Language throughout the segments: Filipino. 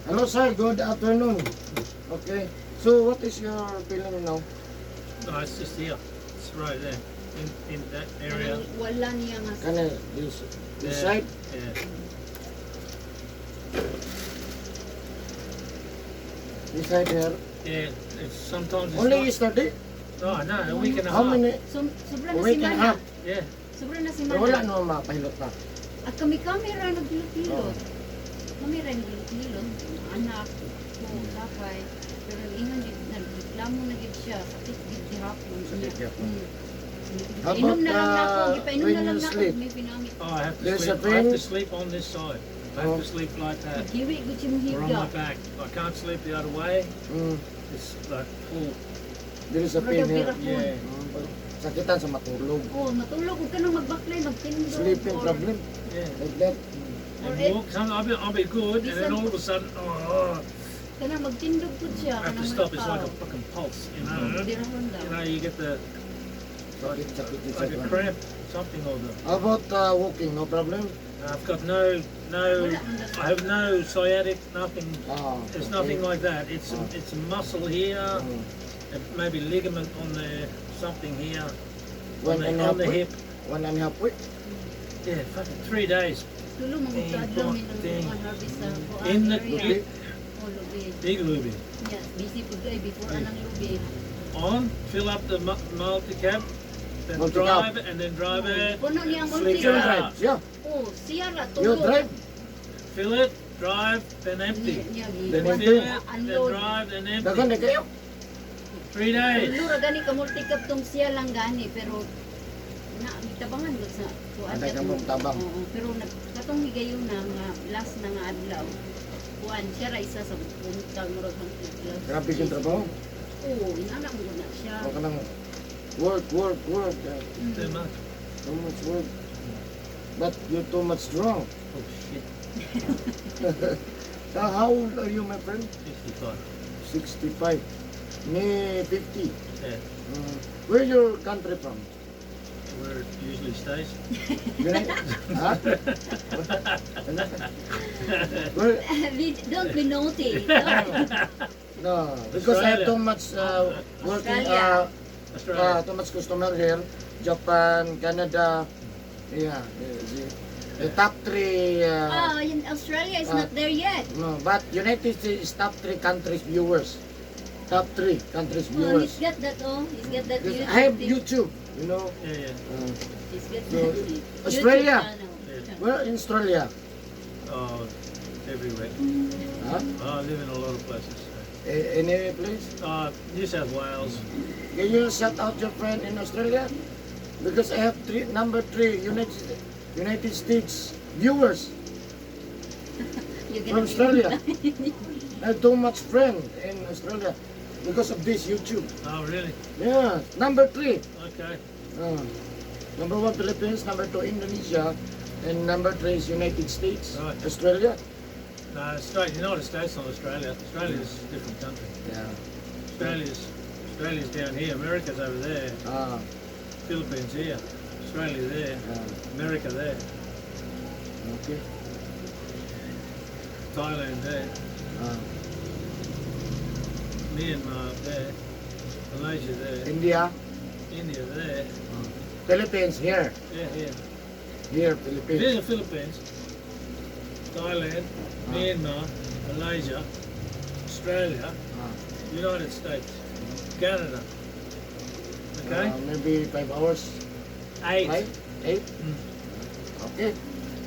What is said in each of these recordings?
Hello sir, good afternoon. Okay. So what is your feeling now? No, it's just here. It's right there. In that area. Wala niya nga. Kinda this Yeah. side? Yeah. This side here? Yeah. It's sometimes it's Only not. yesterday? No, a week and a How half. many? Sobra A na si week and a Mana. half? Yeah. Sobra na si Pero wala Mana. naman mapahilot na. At kami ra naglilot. Oh. Kami ra naglilot. Anak ko, kapay. Pero ingon di nagreklamo na gid siya. Sakit gid gihapon. Sakit gihapon. How Inom about, na lang ako, gipainom when na lang you ako, sleep? may pinamit. Oh, I have to There's sleep. a I have thing- to sleep on this side. I have Oh. to sleep like that. Diri gud siya Or on mahiga. my back. I can't sleep the other way. Mm. It's like full. There is a pain here. Yeah. Sakitan sa matulog. Oh, matulog ko ka nang magbaklay, magtindog. Sleeping or- problem. Yeah. Like that. And Or walk. I'll be good, and then all of a sudden, Kanang magtindog po siya. I have to kanang stop. It's like a malakaw. fucking pulse. Di ra ron daw. You know, you get the Sakit, sakit, like a sakit. cramp, something or the. How about walking? No problem? I've got no. I have no sciatic, nothing. Ah, There's okay. nothing like that. It's Oh. it's a muscle here, Mm. and maybe ligament on the something here, One and a half on the week? hip. 1.5 week? Yeah, fucking 3 days. Tulo mga Ting, kadlaw ting, may ting. nang harvest sa kuan In the area. Oh, lubi. big luby. Yes, busy po kayo before anang lubi. On, fill up the multi-cab, then Multi-cab. drive, and then drive it. Puno niya ang Flick You it multi. out. drive? Yeah. Oh, siya ra You tulo. drive? Fill it, drive, then empty. Niya Then giwan Fill empty. it, then unload. drive, then Dagan empty. na kayo? 3 days. Tulo ra gani ka multi-cab tong siya lang gani pero na tabangan gud sa kuan. Anday ka mong tabang. Oo, pero katong higayon na nga last na nga adlaw. Kuan siya ra isa sa puntang murag hangtod. Grabe yung trabaho. Oo, inana mo na siya. O ka nang work. Too much. Too much work. But you're too much drunk. Oh shit. How old are you, my friend? 65. 65. Me, 50. Yeah. Where your country from? Where it usually stays. United? Huh? Where? Don't be naughty. No, because I have too much working, Australia. too much customer here. Japan, Canada. Yeah, the top three. In Australia is not there yet. No, but United States is top 3 countries viewers. Top 3 countries Oh, viewers. he's got that. Oh, he's got that. Because YouTube I have thing. YouTube, you know. Yeah, yeah. He's got So, that YouTube Australia. channel. Where in Australia? Oh, everywhere. Huh? Oh, I live in a lot of places. Any place? New South Wales. Can you shout out your friend in Australia? Because I have number 3 United States viewers You're from gonna be- Australia. I have too much friend in Australia because of this YouTube. Oh, really? Yeah, number 3. Okay. Number 1 Philippines, number 2 Indonesia, and number 3 is United States. Right. Australia. No, United States, not Australia. Australia's a different country. Yeah. Australia's down here. America's over there. Philippines here. Australia there. America there. Okay. Thailand there. Myanmar there. Malaysia there. India, India there. Philippines here. Yeah, here. Here, Here's Philippines. the Philippines. Thailand. Myanmar. Malaysia. Australia. United States. Canada. Okay? Maybe 5 hours. 8. 8? Mm. Okay.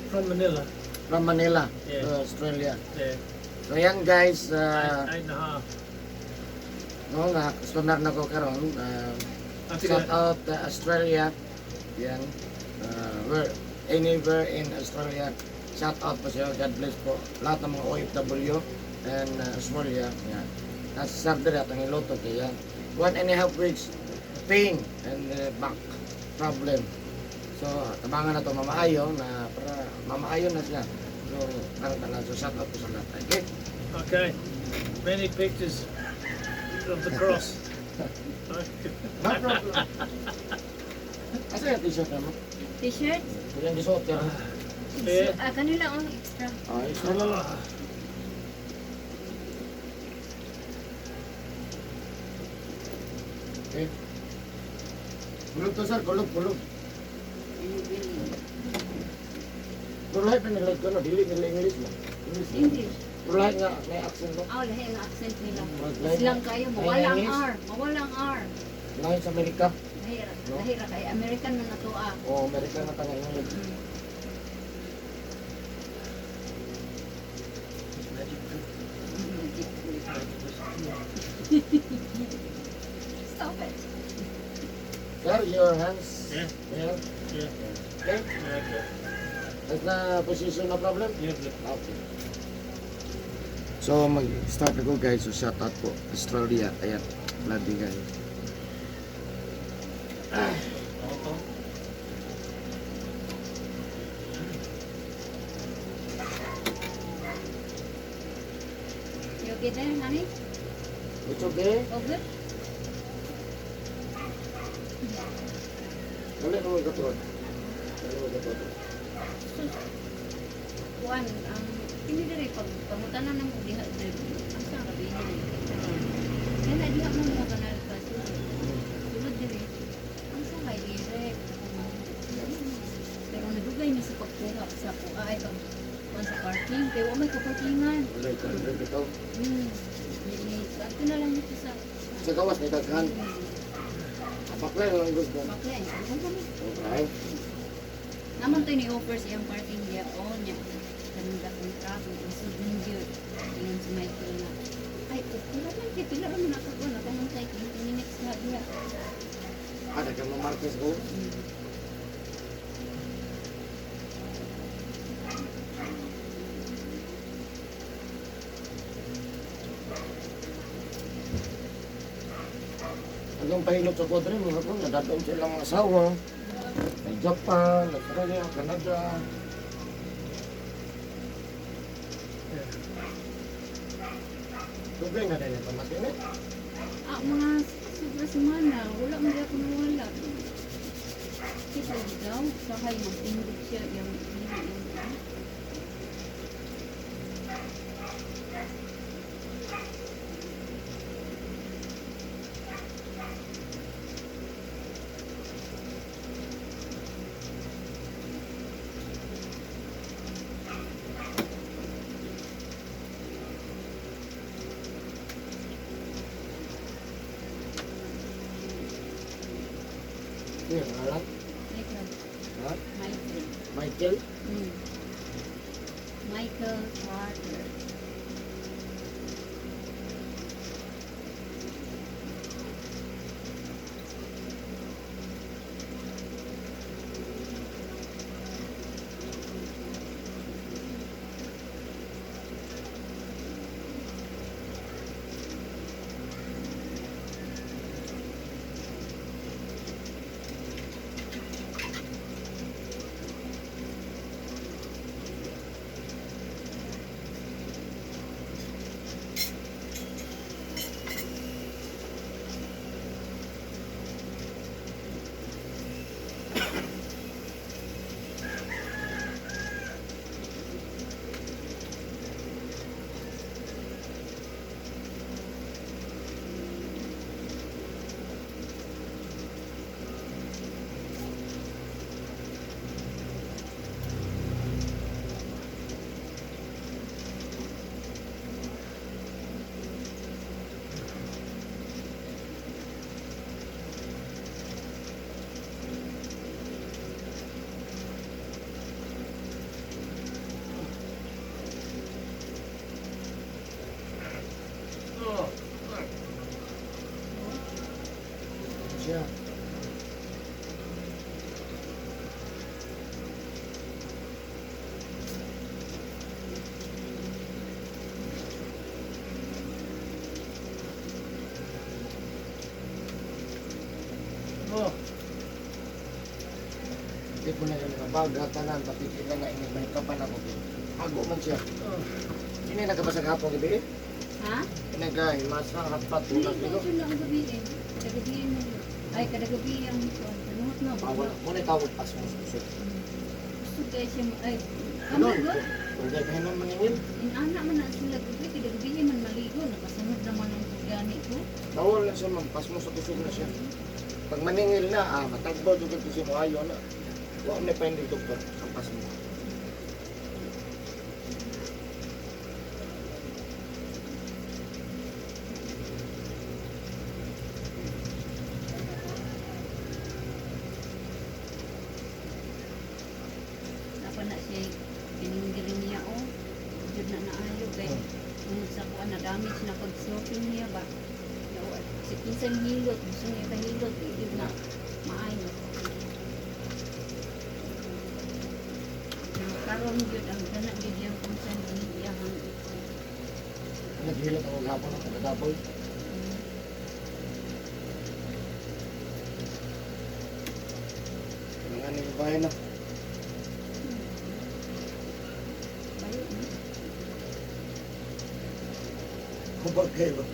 From Manila. From Manila Yeah. to Australia. Yeah. So yan guys, 8.5. no nga, customer na ko karon. I think Shout out Australia. Yan. Where anywhere in Australia. Shout out po siya. God bless po. Lahat ng mga OFW and Australia. Yan. Nasa sarder at ang iloto kaya 1.5 weeks pain and back problem. So, tabangan na to mamaayo na para mamaayo na siya. So, karon na lang. So, shout out po sa lahat. Okay? Okay. Many pictures of the cross. No problem. Asa yung t-shirt na mo? T-shirt? Yung gisuot yan. Yeah. Kanila ang extra. Extra lang. Okay. Kulog to sir, kulog. Pero lahat na nilagay ko, no? Dili nila English mo. English. Pero lahat nga, may accent mo. Oh, lahi ang accent nila. Lahi- Silang kayo, lahi mawalang English. R. Mawalang R. Lahat sa Amerika. Lahira kay American man na to ah. O Amerika na tanga English. Stop it. Sir, your hands. Yeah. Yeah. Yeah. Okay. Okay. Is the position no problem? Yeah, but Okay. So mag-start ako guys. So shout out po Australia. Ayan. Bloody guys. also, You okay there, honey? It's okay. All good? Dali mo ikatrod. Dali mo ikatrod. Kuan, ang hindi diri pag pangutanan ng diha diri. Ang sa gabi ni. Kaya diha mo mo kanal pa. Sulod diri. Ang sa kay dire. Pero nadugay ni sa pagpura sa ay pag kuan sa parking. Kaya wa may kaparkingan. Wala ito. Wala ito. Ito na lang dito sa Sa gawas may daghan. Apaklay lang gusto. Bakla. Ang kami. Okay. Naman to ni offer siyang parking niya o niya. Kanunda kong traffic. So, yun. Tingnan si Michael na. Ay, okay lang. Kaya pila rin nakakakuha na. Kung tayo, kung next na diya. Ada ka mo Marquez ko. Anong pahilot sa kodre mo? Ako, nadadong silang mga asawa. May Japan, Australia, Canada. Tubig na din ito matinit. Ah, mga sobra semana. Wala man ako nawala. Kita daw. Sakay mag-indit siya. Yung Yan, alam. Michael. Ha? Michael. Michael? Michael Carter. Siya. oh, Hindi ko na yung mga baga, tanan, pati sila nga ini may kapan ako. Hago man siya. oh. Ini nagkabasag hapon gabi. Ha? Pinagahimasa hapat Hindi ulang ko dito. ito lang gabiin. Kadagabiin mo. Ay, kadagabiin ang kanuhat na. Bawal. Muna tawag pas mo suso. Gusto kayo siya, ay, Ano? kamay ba? Kung dahil kayo nang maningin, Inana man na sila gabi, kadagabiin man maligo. Nakasunod naman ang gani ko. bawal na siya siya, mampas mo sa kusog na siya. Pag maningil na, matagbaw dugay ko siya mo ayo na. Wa na pa hindi doktor, sampas mo. Apa na siya pininggirin niya o. Jud na naayo kay kung sa kuan na damage na pag snorkeling niya ba. Si pinsan hilot, gusto niya kahilot, jud na maayo. Pero karon jud ang kana jud yung pinsan niya hang Naghilat ako gapon ng kagapoy. Kailangan nila bahay na. bayo ni. Kubag kayo.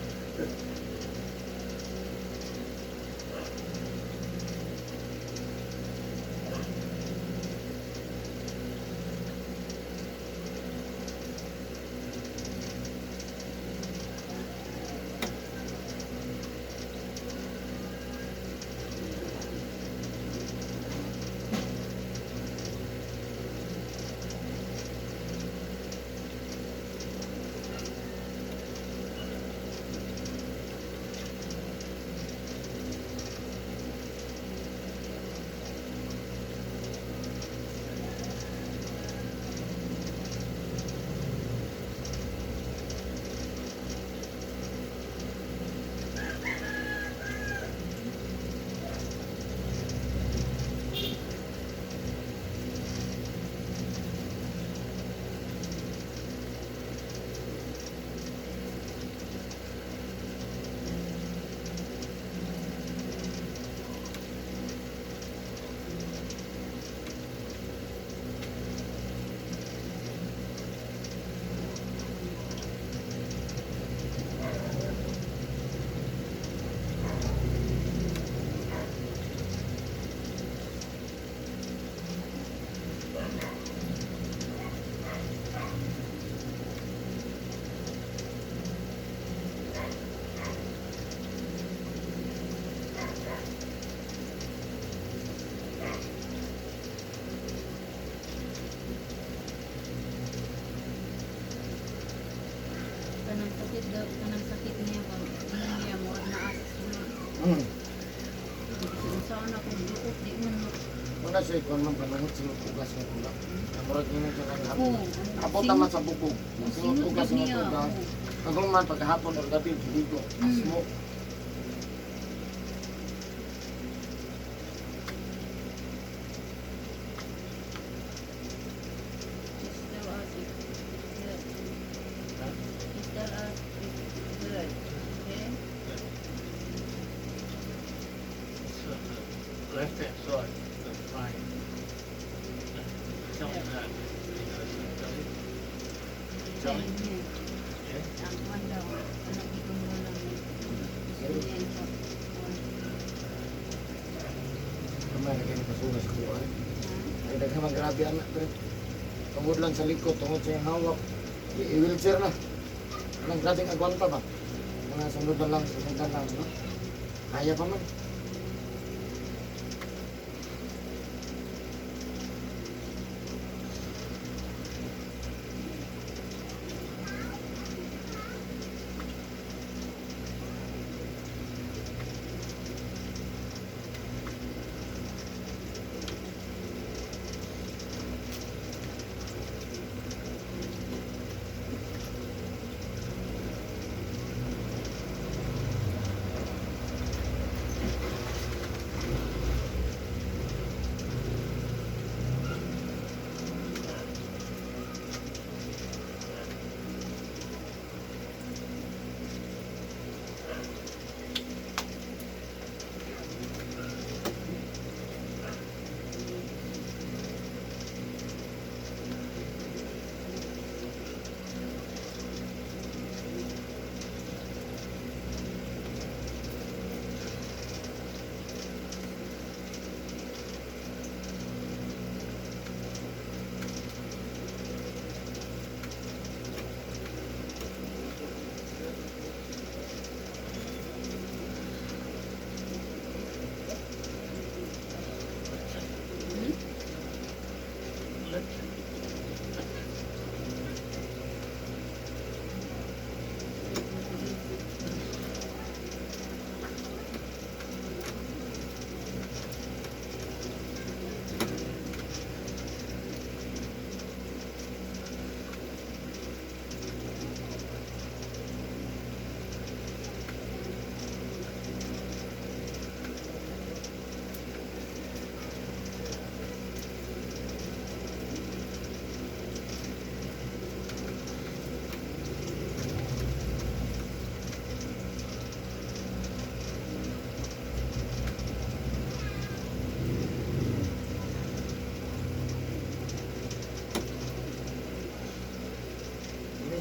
Kanang sakit niya ba? Ano niya mo na asas mo. Sana kung duot di man mo. Muna siya ikon man panungot sinutugas ng tulak. Namurag niya siya ng hapon. Oo. Hapon tama sa bubog. Sinutugas ng niya. tulak. Kagong man pagkahapon o gabi, dito. Asmo. Left hand side, the frame. Tell me that. Tell me. Yeah. Ang wanda ko, anak ito mo lang gusto Kamay na kayo pasugas ko ay. Ay naghamang grabe anak ko. Tungod lang sa likod, tungod sa yung hawak. I-wheelchair na. Anong grating agwanta ba? Mga sunod na lang, no? Kaya pa man.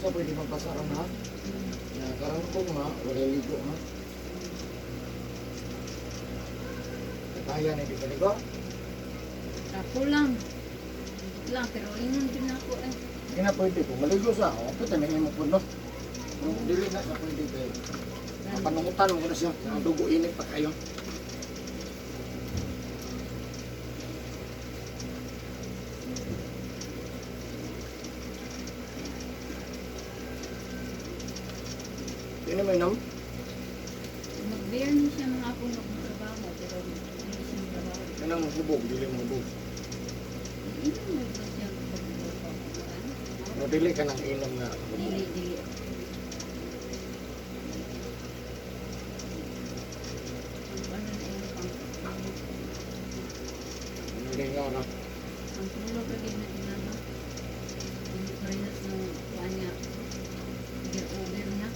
sa pwede magpasaran ha. Ya, karang ko nga, wala ligo ha. Kaya na dito ligo. Ako lang. Pero ingon din ako eh. Hindi na pwede kung maligo sa ako. Pwede na mo po no. Kung dili na sa pwede kayo. Panungutan mo na siya. Ang dugo init pa kayo. Sino mo inom? Mag-bear niya siya mga akong nagtrabaho pero hindi siya trabaho. Yan ang hubog, dili mo hubog. Inom mo ba siya pag-trabaho? O dili ka nang inom na hubog. Dili. Ano na yung Ano din nga oras? ang tulog lagi na inano. Yung parehas ng kanya. Over na.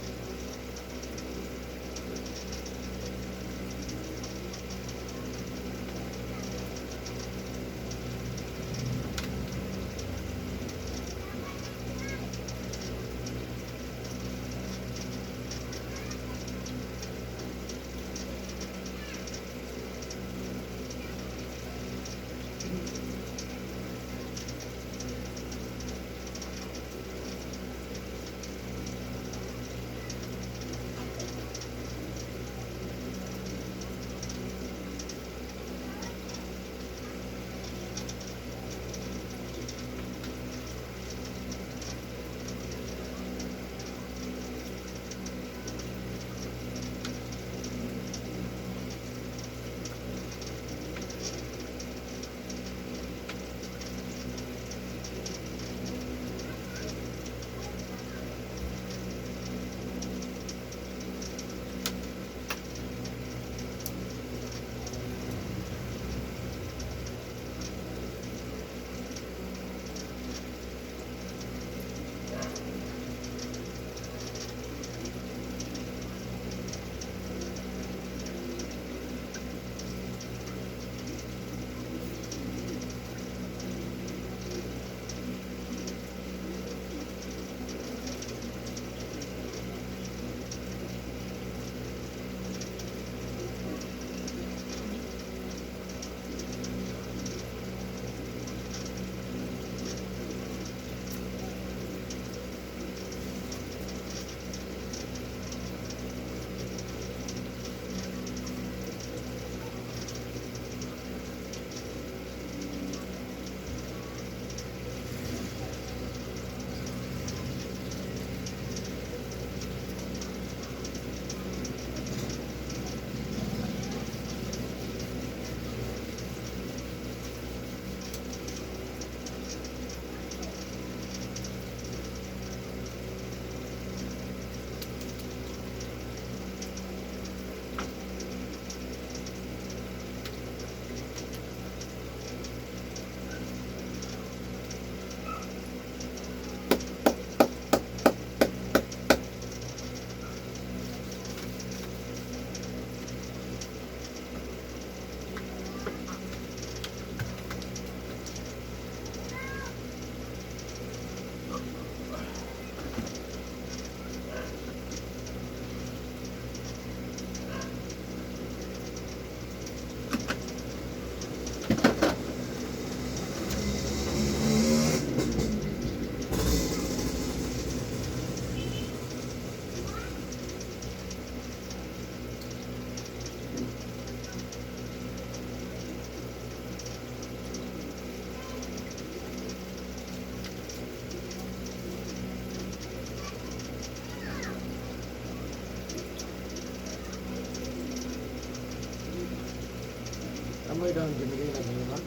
Amoy daw ang binigay na ganyan ha?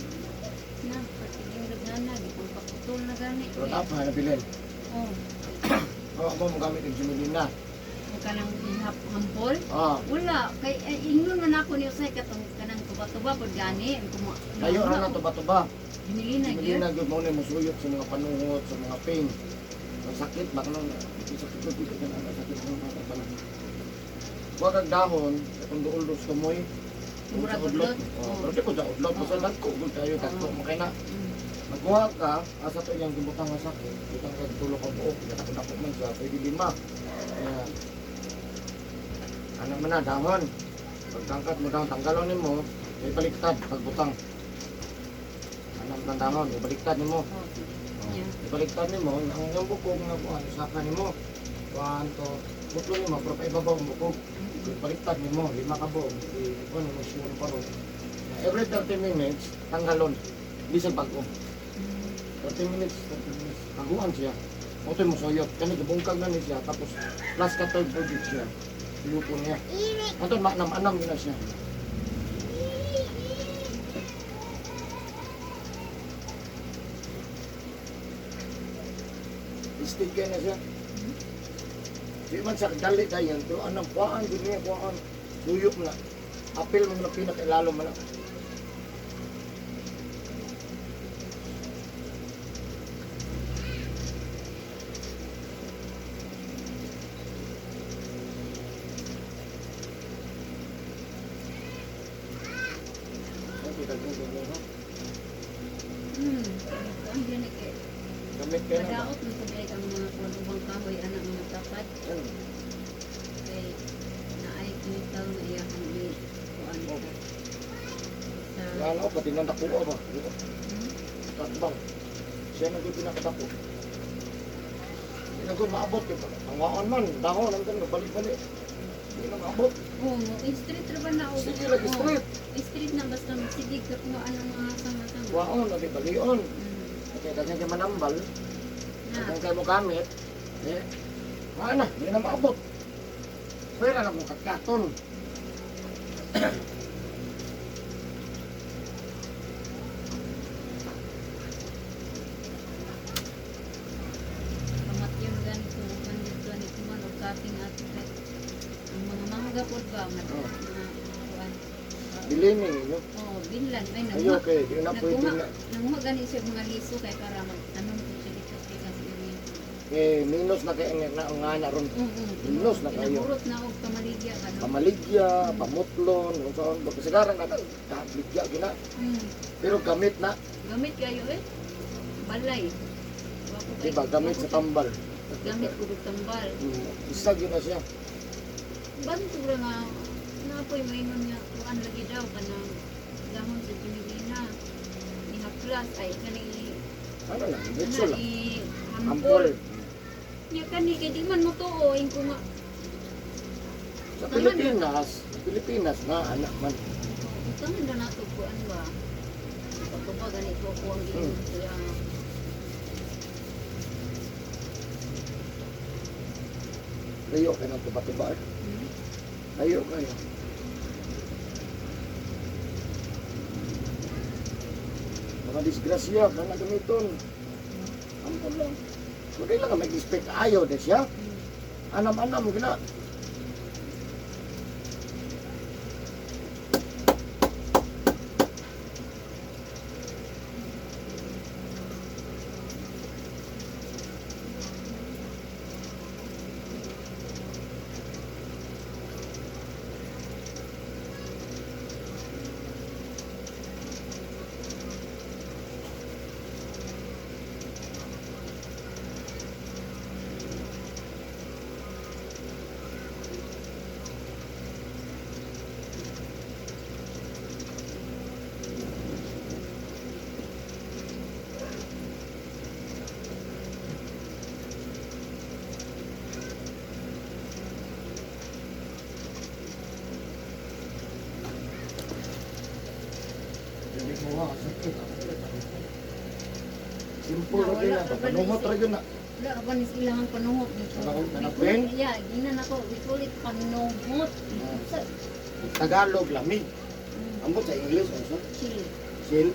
Na, pati yung lagnana, di ko paputol na gani. Pero tapa na bilhin. Oh, O ako mo gamit yung Jimilin na. yung kanang hampol. Ah, Wala, kay ingon man ako ni Usay katong kanang tuba-tuba pud gani. kayo ra na tuba-tuba. Binili na Jimilin gyud. na good mo na musuyot sa mga panungot, sa mga pain. Ang sakit, baka nang sakit ko dito ka na sakit mo na pala. Huwag kang dahon, itong duol-dos kamoy. Murag udlot. Oh, pero di ko sa udlot, basta dagko kung tayo dagko mo kay na. Mm. Nagkuha ka, asa to yung gibutang nga sakit, butang ka tulo ka buok, nakadako man siya, pwede 5. Ayan. Ano man na, dahon. Pagtangkat mo dahon, tanggalon mo, may baliktad, pagbutang. Ano man dahon, may baliktad mo. Oh, sige. Yeah. Ibaliktad mo, ang yung bukog na buwan, saka mo. Kuhaan to, buklo mo, pero paibabaw ang bukog. Ibaliktad mo, 5 ka buok, ikuha mo siya ng paro. Every 30 minutes, tanggalon. Hindi siya bago. 30 minutes, taguan siya. Otoy mo soyot, kani gabungkag na ni siya, tapos plus ka third project siya. Lupo niya. Otoy manam-anam yun na siya. Stick kayo na siya. Di man sa dali dayon, pero anong kuhaan, di niya kuhaan. Luyok na. Apil mo na pinakilalo mo na. Ang dinig eh. Gamit kayo na ba? Madaot mo sabay ang mga kulubang kahoy anak mga tapat. Kay naay chemical na iyakan ni kuan ka. Sa Lalo, pati nang nakuha ba? Tatbang. Siya na yung pinakatapo. Hindi na ko maabot. Ang waan man, dahon, hanggang nabalik-balik. Hindi na maabot. street ra ba na o? Sige lagi street. Street na basta magsigig ka kung ano mga sama-sama. Waon, lagi balion. Mm. Kaya kasi kayo manambal, Na. kaya kayo mo gamit, eh, na, hindi na maabot. Pwera na mong katkaton. Kamat yun ganito, ganito ni kuman o cutting at ang mga mangga po ba nga Oh. kuan. Bilinin ninyo. Oh, binlan may Ayo, okay, yun na pwede na. Nanguha gani siya mga liso kay para magtanong ko siya dito sa area. Eh, minus na kayo na nga na ron. Minus na kayo. Pinamurot na og kamaligya ka no. Pamaligya, pamutlon, kung saan. Kasi karang na, ligya, gina. Pero gamit na, Gamit kayo eh. Balay. Wapo kay- diba, gamit sa tambal. Gamit ko og tambal. Isa gina siya. Bantu ra nga napoy mainon nga kuan lagi daw kanang dahon sa pinigina. Ni haplas ay kani Ano lang, ditso ana lang. i Ampol. hampol. Nya kani kay di man mo tuo ko nga Sa Pilipinas na, anak man. utang na nato kuan ba. Pagkuba gani ko ang giingon siya. Layo kayo ng tuba-tuba. Layo kayo. Mga disgrasya, mga gamiton. Ampun lang. Magay lang may expect ayaw din siya. Anam-anam, gina. Hindi mo nga, sakit. Simple Na, na din wala na. ka ba Panungot naisip? ra yun na. Wala ka ba ni silang panuhot dito? Kanapin? Yeah, ginan ako. We call it panuhot. Sa Tagalog, lamig. Ambot sa English, also. chill. Chill.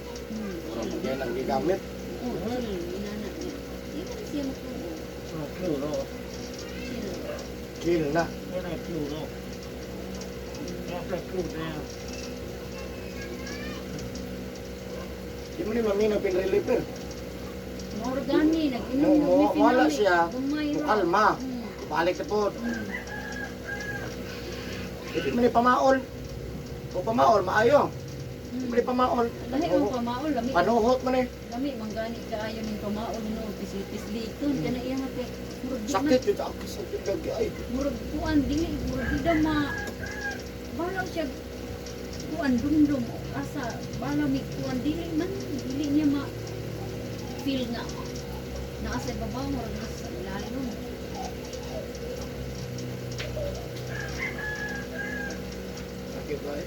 Orang Chill. kaya nang gigamit. Oh, chill. Inana niya. Di ba na siya matuo? Oh, cool, oh. Chill. Chill na. When I cool, oh. After I cool down. Di mo ni mami na pinreliver. Organi, nag-inom Mo- ng wala finale. siya. Gamay ra. Kalma. Balik sa po. Hindi mo ni pamaol. O pamaol, maayo. May pamaon. Lahi ang pamaol, lami. Panuhot man eh. Lami manggani kaayo ning pamaol no, pisli-pisliton kana iya nga kay murag di man Sakit yun ako sa lagi ay. murag kuan dili murag di daw ma balaw siya kuan dumdum asa balaw mi kuan dili niya ma feel nga naa sa babaw murag nasa ilalim. Sakit ba eh?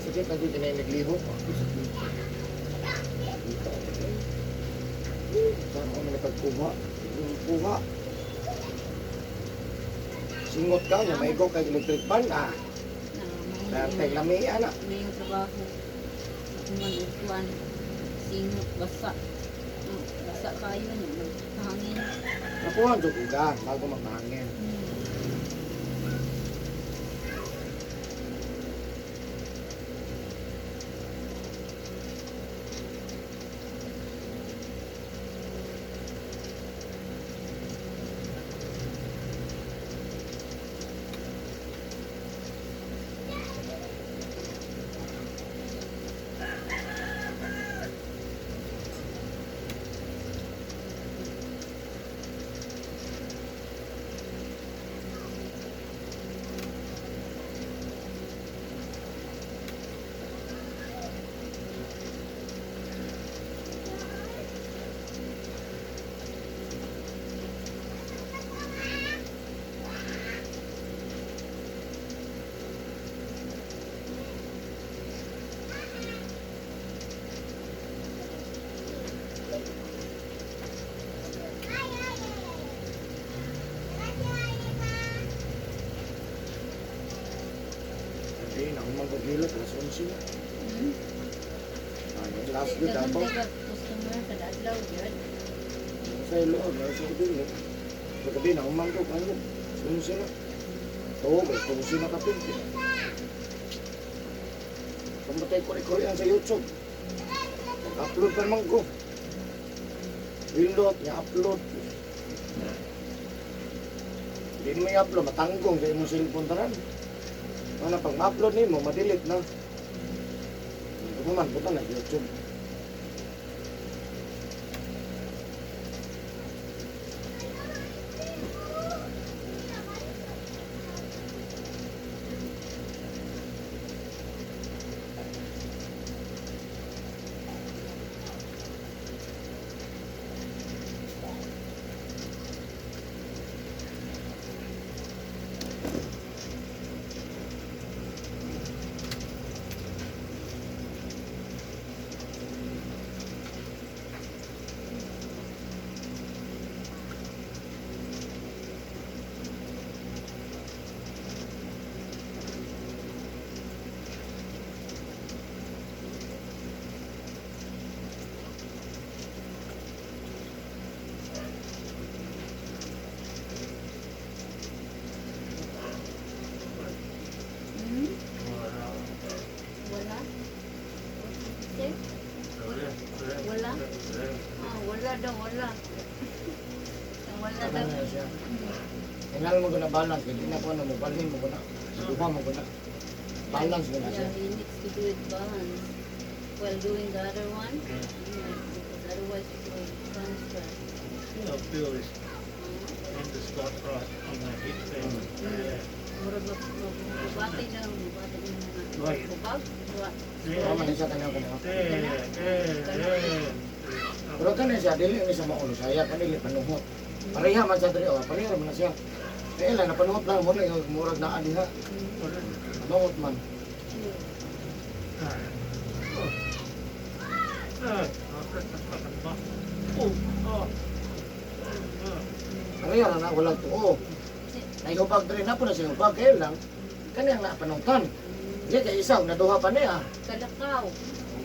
Sakit na dito na yung nagliho. Ako sakit. Saan ako na nagpagkuha? Kuha. Singot ka, nga may kay electric fan ah. Na Kay lami ana. na yung trabaho man kuan singot basa. Basa kayo niya hangin. Nakuha ang ka, bago magmahangin. Hindi, nakumang paghilat, alas 11 na. Last week Dagan ako. kay customer kada adlaw gyud. Sa loob, nasa paghilat. Pagkabi, nakumang ko, ano? Alas 11 na. Oo, alas 11 na kapin. Pamatay ko yan sa YouTube. Nag-upload pa naman ko. Wilot, niya upload. Hindi mo i-upload, matanggong sa imong cellphone taran. Ano, pag ma-upload mo, ma-delete na. Ito man, puta na, YouTube. Wala. Sir, wala. Wala daw, wala. Wala daw. Ano na siya? Tingnan mo na balance, hindi na ko ano mo, balhin mo ko na. Duha mo ko na. Balance mo na siya. Yeah, he needs to do it balance while doing the other one. Yeah, because otherwise it will transfer. Feel this in the spot right on the hip there. Murag mabati na mga Right. bubag. Tama na siya kanya-kanya. Yeah. Pero kan siya, dili ni sa maulo saya, kanili panuhot. Pareha man siya diri, pareha man na siya. Kaya lang, napanuhot lang mo na yung murag na diha. Panuhot man. Pareha lang na, walang tuo. Naihubag diri na po na siya hubag, kaya lang, kanyang napanutan. Diya kay isaw, naduha pa niya. Kalakaw.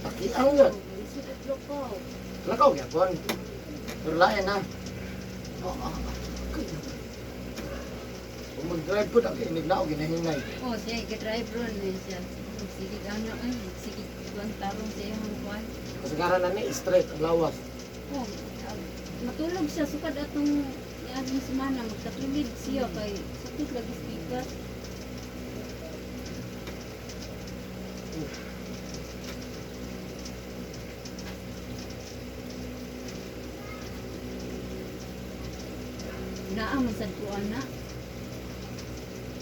Takiang yun. Isulat lakaw. Lakaw niya, kuhan. Pero lain na. Kung mag-drive ko, nakinig na ako, ginahinay. Oh, siya i-drive ron eh siya. Sige ano ay, sige kuan tarong sa iyang kuan. Kasagaran na ni, straight, ang lawas. Oh, matulog siya sukad atong yaning semana magtatulid siya kay sakit lagi speaker. Naa man sad ko ana.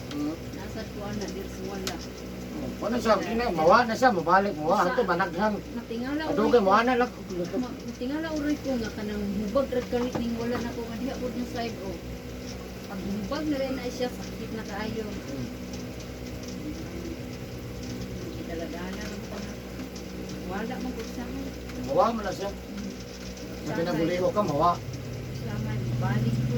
Hmm. Nasad ko ana dir sa wala. Ano siya, mawa na siya, mabalik mawa. Ito, managhan. Matingala Aduga, mawa na lang. Matingala uray ko nga kanang hubag ra kalit ning wala na ko nga diha pod ng side o. Pag hubag na rin na siya sakit na kaayo. Dala-dala ra ko na. Wala man pud sa akin. Mawa mo na siya. Pag pinaguliho ka, mawa. Salamat balik ko.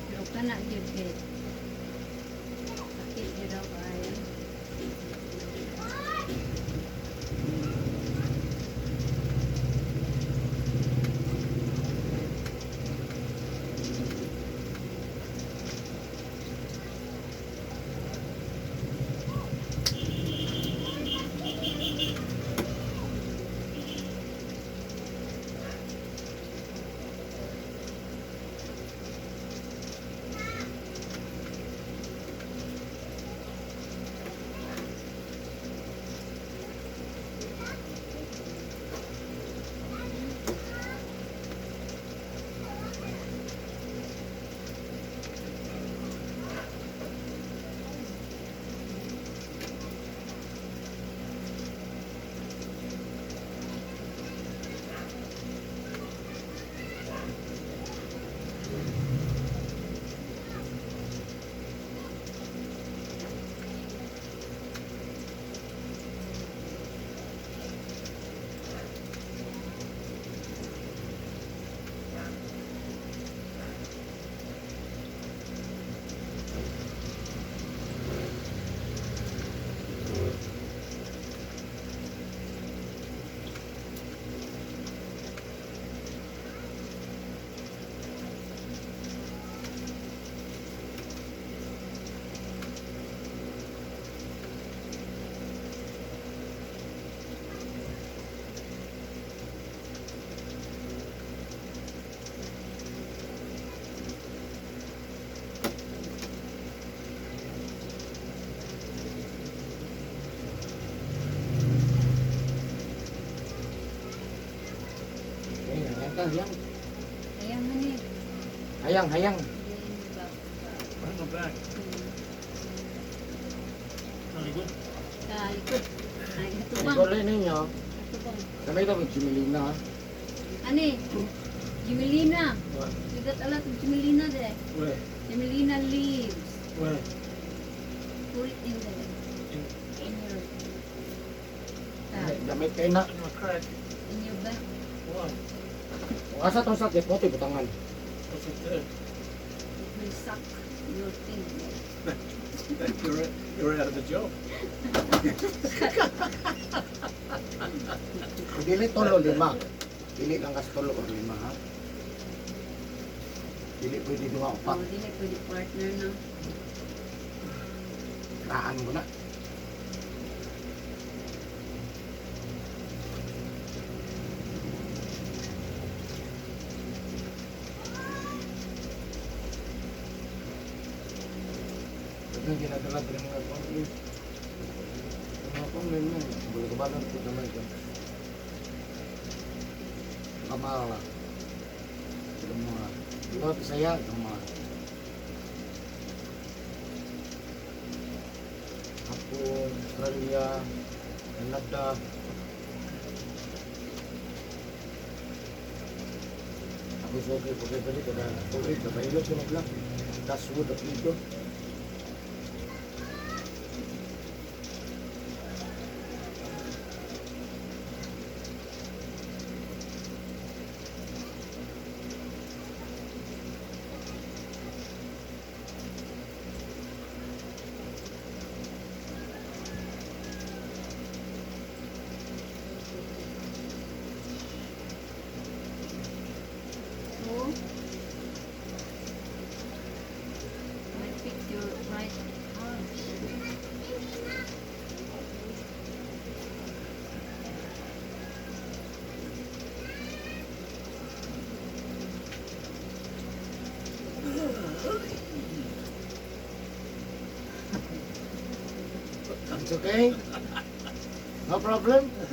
Pero kana gyud kay sakit gyud daw kaayo. Hayang. Ayan man eh. Hayang, hayang. Right on back. Really good. Sa likod. Ay, hatubang. Ikaw rin ninyo. Hatubang. Kamay ka mag Jimilina. Ani? Jimelina. What? You got a lot of Jimelina there. Where? Jimelina leaves. Where? Put it in there. In your bag. Damit kayo na. In my crack. In your bag. Why? Kung asa itong sakit mo, ito butangan. What's it do? It will suck your thing. You're out of the job. Kung dili tolo, 5. Dili lang kas tolo o 5, ha? Dili pwede 2 o 4. Oh, di na pwede partner na. Kraan mo na. Ito yung ginadala ko ng mga panglis. Mga panglis na yun. Bulabalan ko naman ito. Kamala. Ito mga. Ito pisaya. Ito mga. Hapon, Australia, Canada. Ako suki po kayo dito. Kada tuloy. Kada ilot ko nagla. Daswood at dito. So, I pick your right arm. It's okay? No problem? Dahil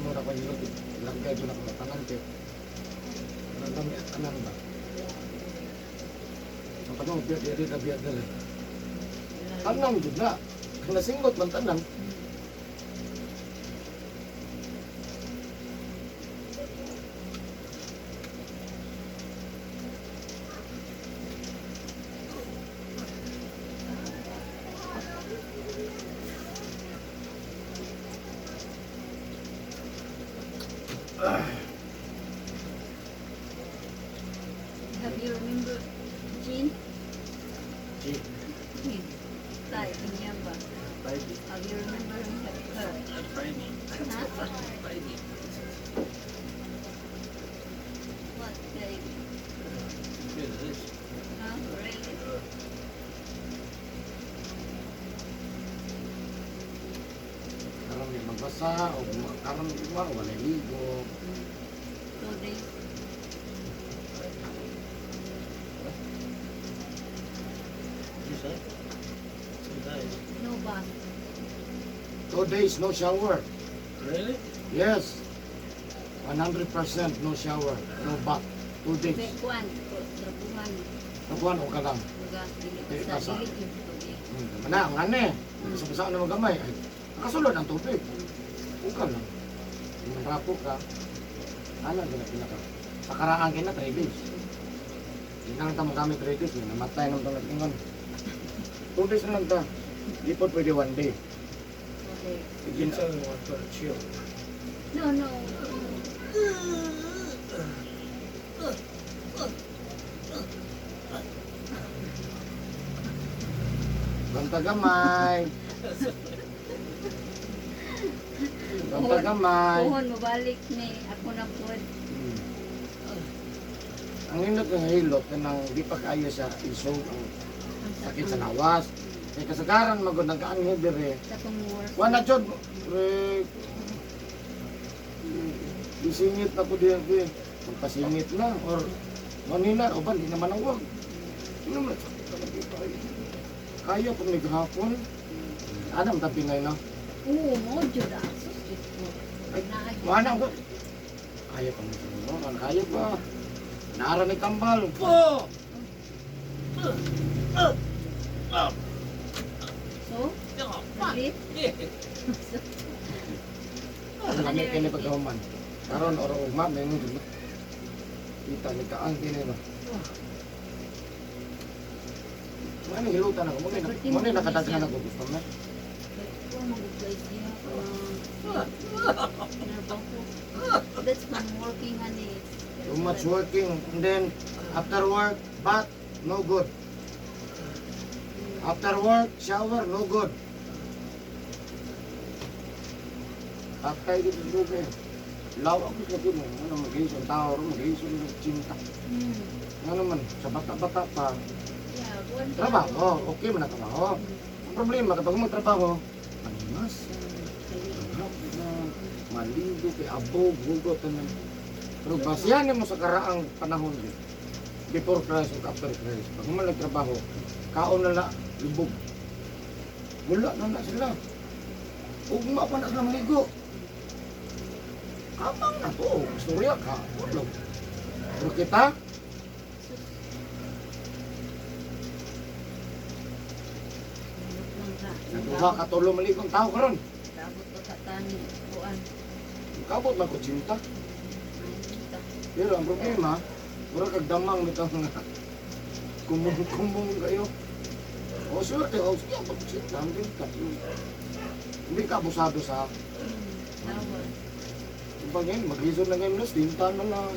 muna ko yung lagay doon ako matangan ko. Nandang niya, kanan ba? Ang tanong, biya na biya dali. Tanang doon na. Kung nasingot man tanang. Have you remember Jean? Chief. Jean. Tay, kanya ba? Have you remember her? Huh? What, baby? Huh? Really? Karam di magbasa, o karam di ba, wala ligo. 2 days. No bath. 2 days, no shower. Really? Yes. 100% no shower, no bath. 2 days. Kuan, trabuhan. Nakuhan o ka lang. Buga, Eh, sa kasa. dilit yung tubig. Mana, ang ane. Sa na magamay. Ay, nakasulod ang tubig. Uka lang. Yung rapo ka. Ano na pinaka. Sa karaan kina 3 days. Hindi na lang magamit 3 days. Namatay naman itong nagtingon. 2 days na lang ta. Di po pwede 1 day. Okay. You tell me what for a chill. No, no. Banta gamay. Banta gamay. Puhon, mabalik ni. Ako na po. Ang hinot ng hilot kanang di pa kaayo sa isog ang sakit sa lawas. Kaya kasagaran magod nagkaanghid dire. Sa kong work. Wala jud isingit na ko diyan ko. Magpasingit na or manina o ba di naman ang wag. Ano man sakit ka lagi pa. Kaya pag naghapon. Adam tapi ngay na. Oo, mo jud asos ito. Ay, mana ko. Kaya pa mo no, kaya pa. Nara ni kambal. Oh! So, ulit. Kami kini pagkahuman. Karon oro ugma may mo dito. Kita ni kaang kini no. Ano hilutan ako? Muna nakadaghan ako gusto mo. Ito, mag-guys niya. That's from working on it. Too much working and then after work, bath, no good. After work, shower, no good. Patay dito sa lugar. Lawak ko sa mo. Ano mag-iisong tao, mag-iisong cinta. Ano naman, sa bata-bata pa. Yeah, one Trabaho, okay man ang trabaho. Ang problema, kapag mo trabaho, manimas. Maligo, kay abog, hugot, ano. Pero basihan mo sa karaang panahon din. Before Christ o after Christ. Pag mo nagtrabaho, kaon na na, lubog. Wala na sila. Ugma pa na silang maligo. Kapang na to, istorya ka. Wala. Pero kita, nagduha ka tulo maligong tao karon. Dabot ko sa tani. Kuan. Kabot lang ko cinta. Pero ang problema, mura kag damang nito nga kumong kayo. O swerte, o sige, ang pagkita, hindi ka abusado sa Tawag. pag yan, mag-reason na ngayon, tinta na lang.